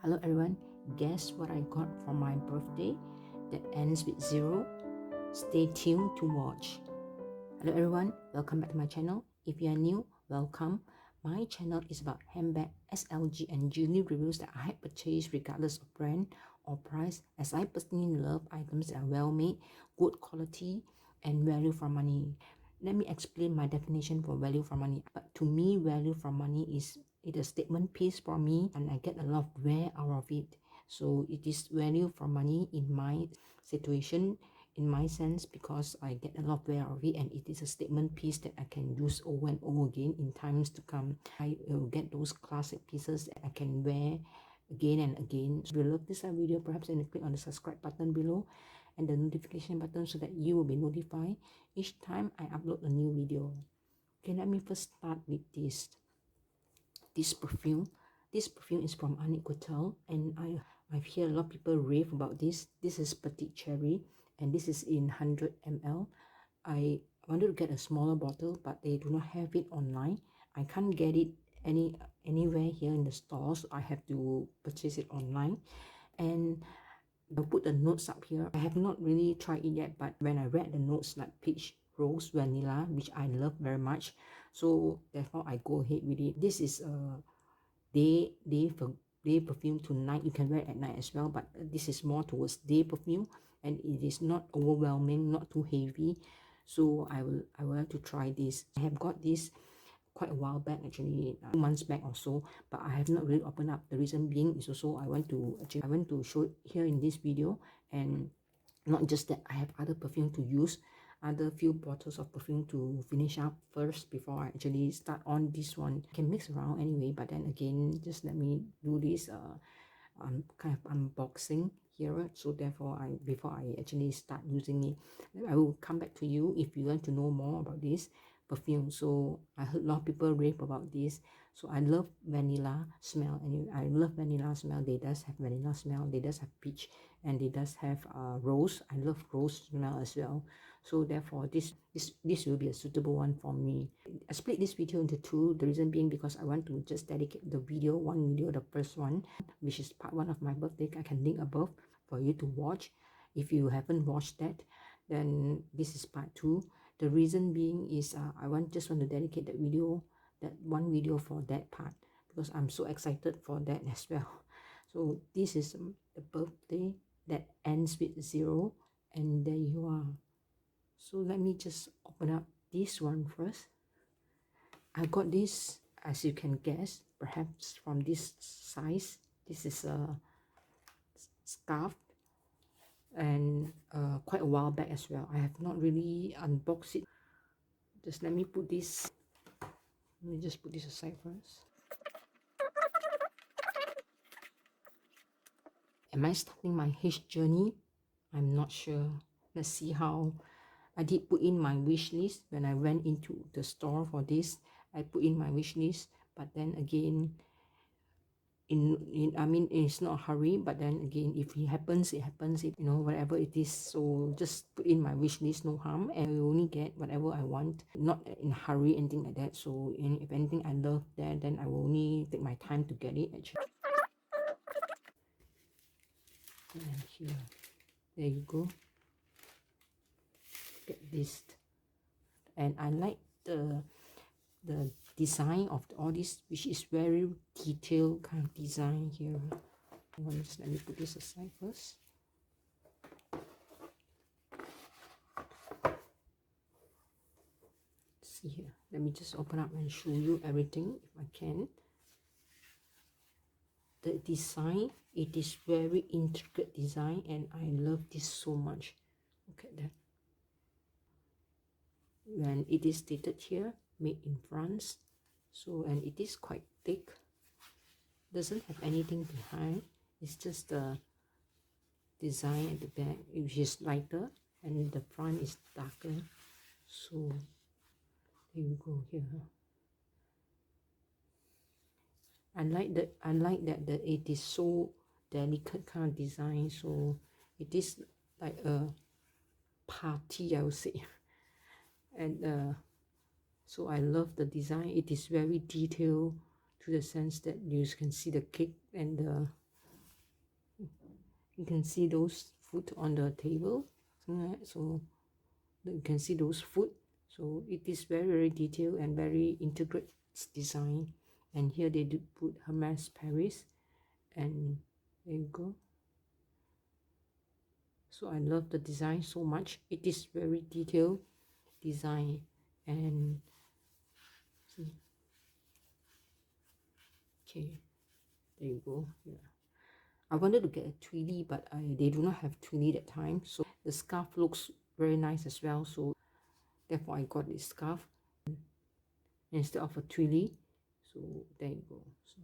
Hello everyone, guess what I got for my birthday that ends with 0? Stay tuned to watch. Hello everyone, welcome back to my channel. If you are new, welcome. My channel is about handbag, SLG and jewelry reviews that I have purchased regardless of brand or price, as I personally love items that are well made, good quality and value for money. Let me explain my definition for value for money. But to me, value for money is a statement piece for me, and I get a lot of wear out of it. So it is value for money in my situation, in my sense, because I get a lot of wear out of it, and it is a statement piece that I can use over and over again in times to come. I will get those classic pieces that I can wear again and again. So if you love this video, perhaps you can click on the subscribe button below and the notification button so that you will be notified each time I upload a new video. Okay, let me first start with this perfume. This perfume is from Annick Goutal, and I've heard a lot of people rave about this. This is Petite Cherie, and this is in 100 ml. I wanted to get a smaller bottle, but they do not have it online. I can't get it anywhere here in the stores. I have to purchase it online, and I'll put the notes up here. I have not really tried it yet, but when I read the notes like peach, rose, vanilla, which I love very much, so therefore I go ahead with it. This is a day perfume to night. You can wear it at night as well, but this is more towards day perfume, and it is not overwhelming, not too heavy. So I will have to try this. I have got this quite a while back, actually 2 months back or so, but I have not really opened up. The reason being is also I want to show it here in this video, and not just that, I have other perfume to use, other few bottles of perfume to finish up first before I actually start on this one. I can mix around anyway, but then again, just let me do this kind of unboxing here. So therefore, before I actually start using it, I will come back to you if you want to know more about this perfume. So I heard a lot of people rave about this. So I love vanilla smell, and I love vanilla smell. They does have vanilla smell, they does have peach, and they does have rose. I love rose smell as well. So therefore this will be a suitable one for me. I split this video into two, the reason being because I want to just dedicate the video, one video, the first one, which is part 1 of my birthday. I can link above for you to watch. If you haven't watched that, then this is part 2. The reason being is I just want to dedicate that one video for that part, because I'm so excited for that as well. So this is the birthday that ends with 0, and there you are. So let me just open up this one first. I got this, as you can guess, perhaps from this size. This is a scarf, and quite a while back as well. I have not really unboxed it. Just let me put this, let me just put this aside first. Am I starting my H journey? I'm not sure. Let's see how. I did put in my wish list when I went into the store for this. I put in my wish list, but then again, I mean, it's not a hurry, but then again, if it happens, it happens. If, whatever it is, so just put in my wish list, no harm, and I will only get whatever I want, not in a hurry, anything like that. So if anything I love that, then I will only take my time to get it, actually. And here, there you go, get this. And I like the design of all this, which is very detailed kind of design here. Just let me put this aside first. See here, let me just open up and show you everything if I can. The design, it is very intricate design, and I love this so much. Look at that. When it is stated here, made in France, so, and it is quite thick, doesn't have anything behind, it's just the design at the back, which is lighter, and the front is darker. So there you go here. I like that it is so delicate kind of design, so it is like a party, I would say. And so I love the design. It is very detailed, to the sense that you can see the cake and You can see those food on the table, so you can see those food. So it is very, very detailed and very intricate design. And here they did put Hermes Paris, and there you go. So I love the design so much. It is very detailed design, and see. Okay, there you go. Yeah, I wanted to get a tweedy, but they do not have tweedy that time. So the scarf looks very nice as well, so therefore I got this scarf instead of a tweedy. So there you go. So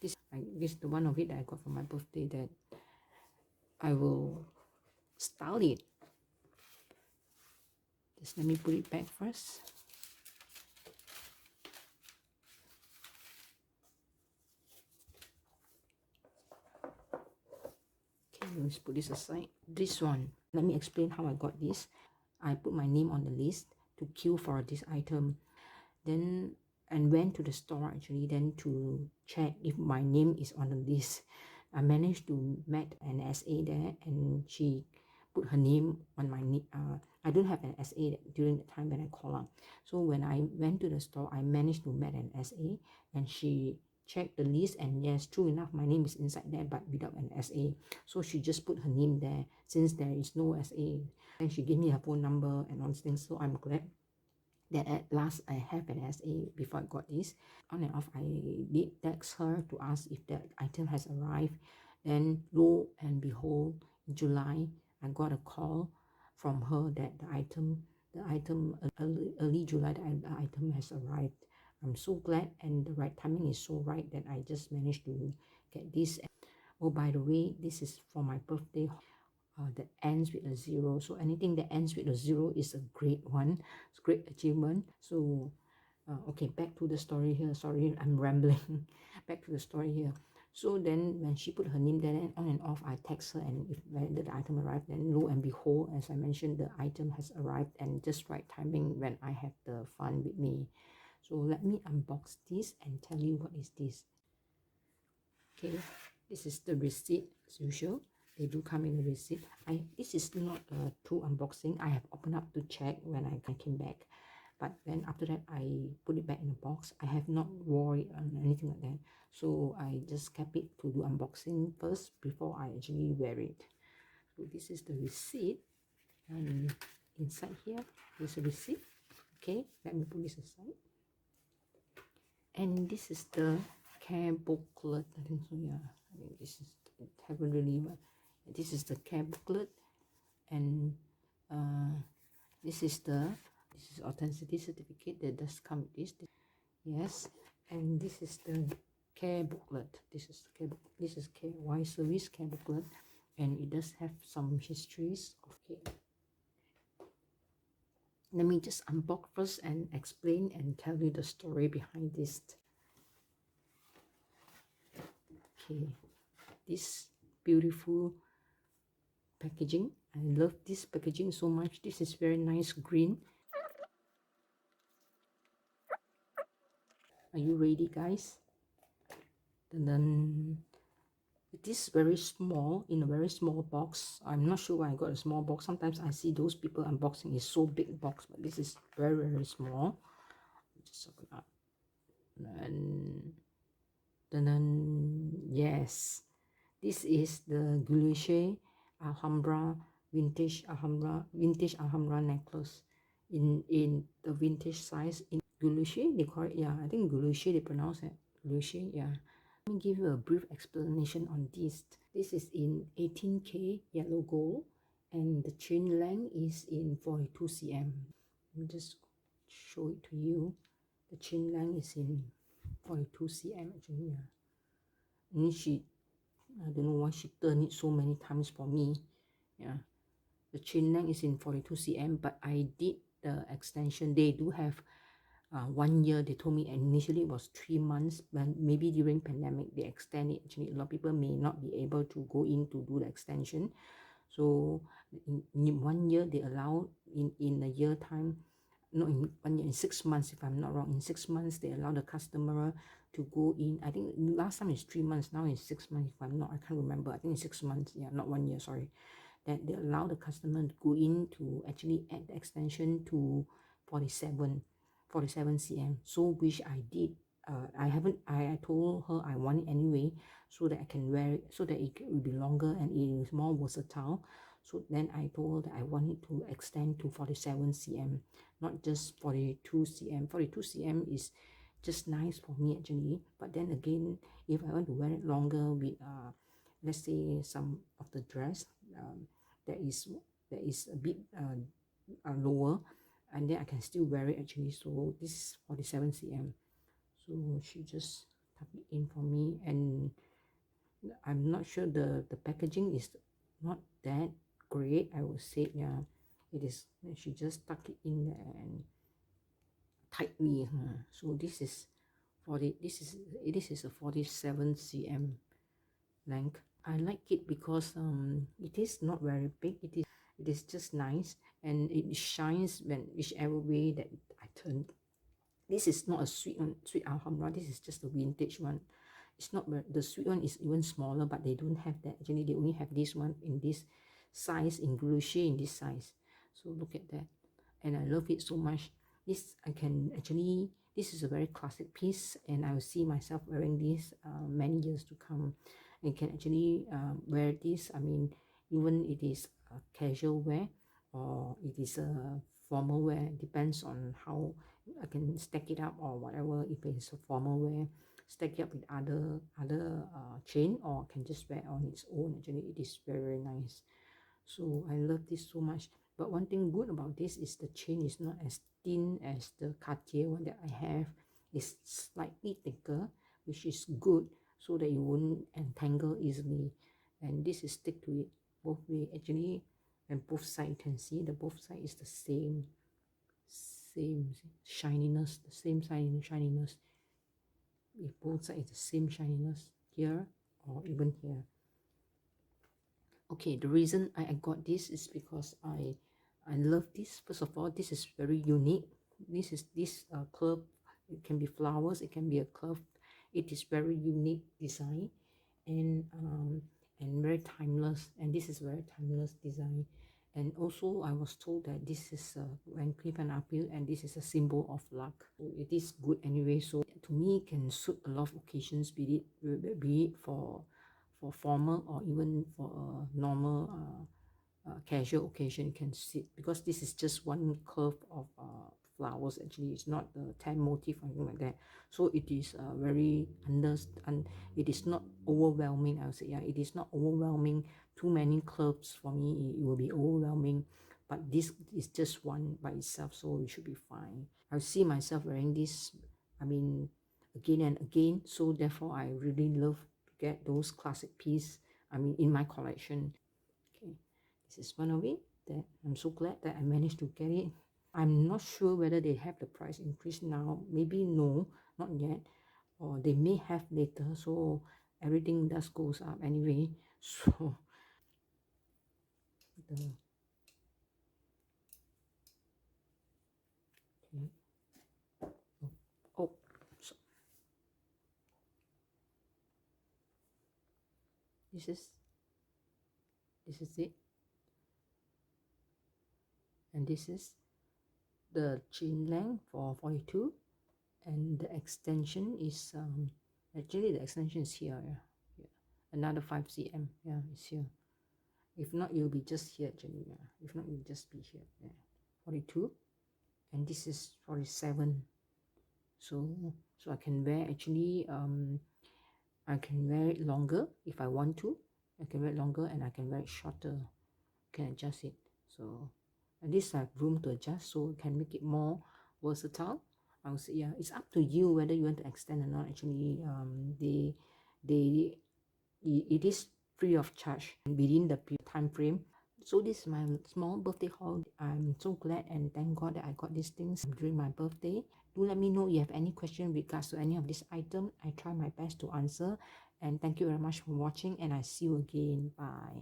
this is the one of it that I got for my birthday, that I will style it. Just let me put it back first. Okay, let's put this aside. This one, let me explain how I got this. I put my name on the list to queue for this item, then and went to the store actually, then to check if my name is on the list. I managed to met an SA there, and she put her name on my I don't have an SA during the time when I call up. So when I went to the store, I managed to met an SA, and she checked the list, and yes, true enough, my name is inside there but without an SA. So she just put her name there since there is no SA, and she gave me her phone number and all these things. So I'm glad that at last I have an SA before I got this. On and off, I did text her to ask if the item has arrived. Then lo and behold, in July, I got a call from her that the item early July, the item has arrived. I'm so glad, and the right timing is so right that I just managed to get this. Oh, by the way, this is for my birthday. That ends with a 0. So anything that ends with a 0 is a great one. It's a great achievement. So okay, back to the story here. Sorry, I'm rambling. Back to the story here. So then when she put her name there, and on and off, I text her, and if whether the item arrived, then lo and behold, as I mentioned, the item has arrived, and just right timing when I have the fun with me. So let me unbox this and tell you what is this. Okay, this is the receipt as usual. They do come in a receipt. This is not a true unboxing. I have opened up to check when I came back, but then after that I put it back in the box. I have not wore it or anything like that, so I just kept it to do unboxing first before I actually wear it. So this is the receipt, and inside here is a receipt. Okay, let me put this aside. And this is the care booklet. I think so, yeah. I think this is, it haven't really, this is the care booklet, and this is authenticity certificate that does come with this. Yes, and this is the care booklet. This is the care book. This is care why service care booklet, and it does have some histories of care. Let me just unbox first and explain and tell you the story behind this. Okay, this beautiful packaging. I love this packaging so much. This is very nice green. Are you ready, guys? And then it is very small, in a very small box. I'm not sure why I got a small box. Sometimes I see those people unboxing is so big box, but this is very, very small. Just open up. And then yes, this is the Goutal Alhambra vintage Alhambra necklace in the vintage size. In Goutal, they call it, yeah, I think Goutal they pronounce it. Goutal, yeah. Let me give you a brief explanation on this. This is in 18K yellow gold, and the chain length is in 42 cm. Let me just show it to you. The chain length is in 42 cm actually, yeah. And I don't know why she turned it so many times for me. Yeah, the chain length is in 42 cm, but I did the extension. They do have 1 year. They told me, and initially it was 3 months, but maybe during pandemic they extend it. Actually, a lot of people may not be able to go in to do the extension. So in 1 year they allow, in a year time, no, in 1 year, in 6 months if I'm not wrong, in 6 months they allow the customer to go in. I think last time is 3 months, now it's 6 months. If I'm not, I can't remember. I think it's 6 months. Yeah, not 1 year. Sorry. That they allow the customer to go in to actually add the extension to 47 cm. So which I did. I told her I want it anyway, so that I can wear it, so that it will be longer and it is more versatile. So then I told her that I want it to extend to 47 cm, not just 42 cm. 42 cm is just nice for me actually, but then again, if I want to wear it longer with let's say some of the dress that is a bit lower, and then I can still wear it actually. So this is 47 cm. So she just tuck it in for me, and I'm not sure the packaging is not that great, I would say. Yeah, it is. She just tuck it in there and tightly. So this is this is a 47 cm length. I like it because it is not very big. It is just nice, and it shines when whichever way that I turn. This is not a sweet one, sweet Alhambra. This is just a vintage one. It's not the sweet one is even smaller, but they don't have that. Actually, they only have this one in this size, in Goutal in this size. So look at that, and I love it so much. This I can actually. This is a very classic piece, and I will see myself wearing this many years to come. And can actually wear this. I mean, even it is a casual wear or it is a formal wear. Depends on how I can stack it up or whatever. If it's a formal wear, stack it up with other chain, or I can just wear on its own. Actually, it is very, very nice. So I love this so much. But one thing good about this is the chain is not as thin as the Cartier one that I have. It's slightly thicker, which is good, so that you won't entangle easily. And this is stick to it both way actually, and both side you can see the both side is the same shininess, the same shininess. If both sides is the same shininess here or even here. Okay, the reason I got this is because I love this. First of all, this is very unique. This curve. It can be flowers, it can be a curve. It is very unique design, and very timeless. And this is very timeless design. And also, I was told that this is when Cleef Arpels, and this is a symbol of luck. So it is good anyway. So to me, it can suit a lot of occasions, be it for formal or even for a normal casual occasion. You can sit, because this is just one curve of flowers. Actually, it's not the 10 motif or anything like that. So it is very it is not overwhelming. I would say, yeah, it is not overwhelming. Too many curves for me, it will be overwhelming. But this is just one by itself, so it should be fine. I see myself wearing this, I mean, again and again. So therefore, I really love to get those classic pieces, I mean, in my collection. Okay, this is one of it that I'm so glad that I managed to get it. I'm not sure whether they have the price increase now. Maybe no, not yet, or they may have later. So everything does goes up anyway. So the okay. Oh, so this is it, and this is the chain length for 42, and the extension is actually the extension is here. Yeah, another 5 cm. Yeah, it's here. If not, you'll be just here actually. Yeah, if not, you'll just be here. Yeah, 42, and this is 47. So I can wear actually I can wear it longer if I want to. I can wear it longer, and I can wear it shorter. Can adjust it. So, and this I have room to adjust, so it can make it more versatile. I would say, yeah, it's up to you whether you want to extend or not. Actually, it is free of charge within the time frame. So this is my small birthday haul. I'm so glad and thank God that I got these things during my birthday. Do let me know if you have any question regards to any of this item. I try my best to answer. And thank you very much for watching, and I see you again. Bye.